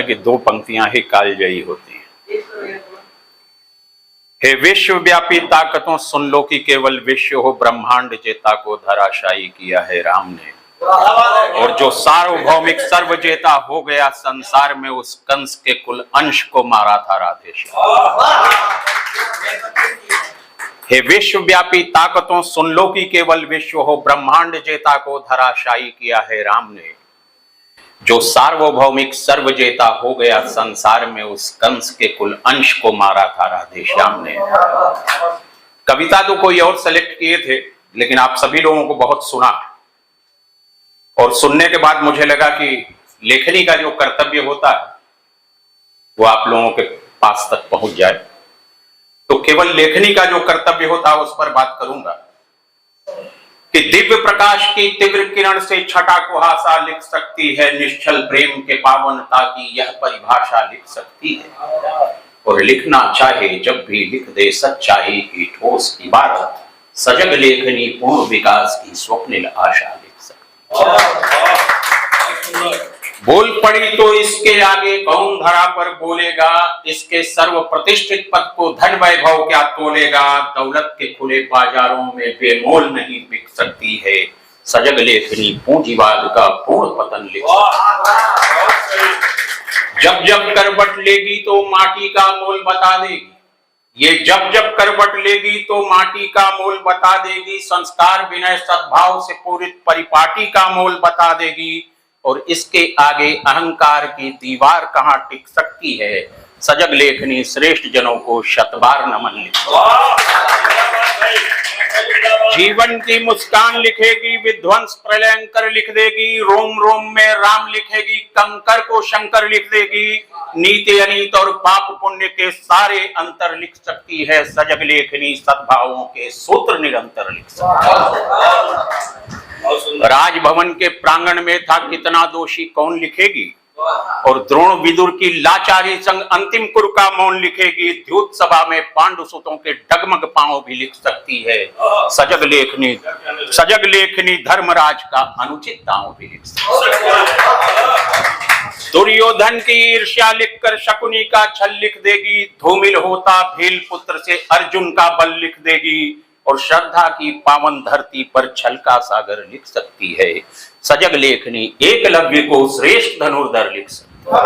हैं कि दो पंक्तियां ही कालजयी होती हैं। हे विश्वव्यापी ताकतों सुन लो कि केवल विश्व हो, ब्रह्मांड जेता को धराशायी किया है राम ने। और जो सार्वभौमिक सर्वजेता हो गया संसार में, उस कंस के कुल अंश को मारा था राधेश्याम। हे विश्वव्यापी ताकतों सुन लो कि केवल विश्व हो, ब्रह्मांड जेता को धराशायी किया है राम ने। जो सार्वभौमिक सर्वजेता हो गया संसार में, उस कंस के कुल अंश को मारा था राधेश्याम ने। कविता तो कोई और सेलेक्ट किए थे, लेकिन आप सभी लोगों को बहुत सुना, और सुनने के बाद मुझे लगा कि लेखनी का जो कर्तव्य होता है वो आप लोगों के पास तक पहुंच जाए। तो केवल लेखनी का जो कर्तव्य होता है उस पर बात करूंगा कि दिव्य प्रकाश की तीव्र किरण से छटा कुहासा लिख सकती है, निश्चल प्रेम के पावनता की यह परिभाषा लिख सकती है। और लिखना चाहे जब भी लिख दे सच्चाई की ठोस इबारत, सजग लेखनी पूर्ण विकास की स्वप्निल आशा लिख सकती है। बोल पड़ी तो इसके आगे कौन धरा पर बोलेगा, इसके सर्व प्रतिष्ठित पद को धन वैभव क्या तोलेगा। दौलत के खुले बाजारों में बेमोल नहीं बिक सकती है, सजग लेखनी पूंजीवाद का पूर्ण पतन लिख सकती है। जब जब करवट लेगी तो माटी का मोल बता देगी, ये जब जब करवट लेगी तो माटी का मोल बता देगी। संस्कार विनय सद्भाव से पूरित परिपाटी का मोल बता देगी। और इसके आगे अहंकार की दीवार कहां टिक सकती है, सजग लेखनी श्रेष्ठ जनों को शतबार नमन लिखो। जीवन की मुस्कान लिखेगी, विध्वंस प्रलयंकर लिख देगी। रोम रोम में राम लिखेगी, कंकर को शंकर लिख देगी। नीति अनीत और पाप पुण्य के सारे अंतर लिख सकती है, सजग लेखनी सद्भावों के सूत्र निरंतर लिख सकती है। राजभवन के प्रांगण में था कितना दोषी कौन लिखेगी, और द्रोण विदुर की लाचारी संग अंतिम कुर का मौन लिखेगी। द्यूत सभा में पांडु सुतों के डगमग पांव भी लिख सकती है, सजग लेखनी धर्मराज का अनुचित दांव भी लिख सकती है। दुर्योधन की ईर्ष्या लिखकर शकुनी का छल लिख देगी। धूमिल होता भील पुत्र से अर्जुन का बल लिख देगी। और श्रद्धा की पावन धरती पर छल का सागर लिख सकती है, सजग लेखनी एकलव्य को श्रेष्ठ धनुर्धर लिख सकती है।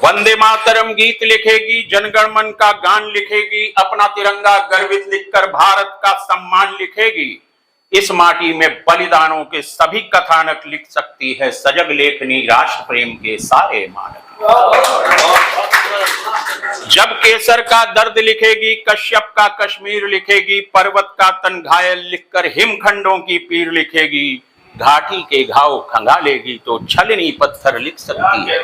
वंदे मातरम गीत लिखेगी, जनगण मन का गान लिखेगी। अपना तिरंगा गर्वित लिखकर भारत का सम्मान लिखेगी। इस माटी में बलिदानों के सभी कथानक लिख सकती है, सजग लेखनी राष्ट्र प्रेम के सारे मानक। जब केसर का दर्द लिखेगी, कश्यप का कश्मीर लिखेगी। पर्वत का तन घायल लिखकर हिमखंडों की पीर लिखेगी। घाटी के घाव खंगालेगी तो छलनी पत्थर लिख सकती है।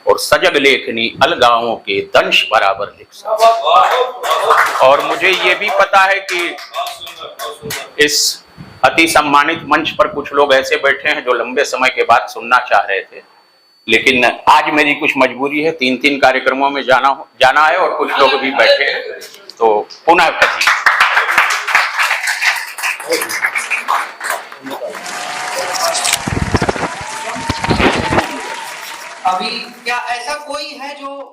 और सजग लेखनी अलगावों के दंश बराबर लिख सकती है। और मुझे ये भी पता है कि इस अति सम्मानित मंच पर कुछ लोग ऐसे बैठे हैं जो लंबे समय के बाद सुनना चाह रहे थे, लेकिन आज मेरी कुछ मजबूरी है, 3 कार्यक्रमों में जाना है और कुछ लोग भी बैठे हैं, तो पुनः कहिए। अभी क्या ऐसा कोई है जो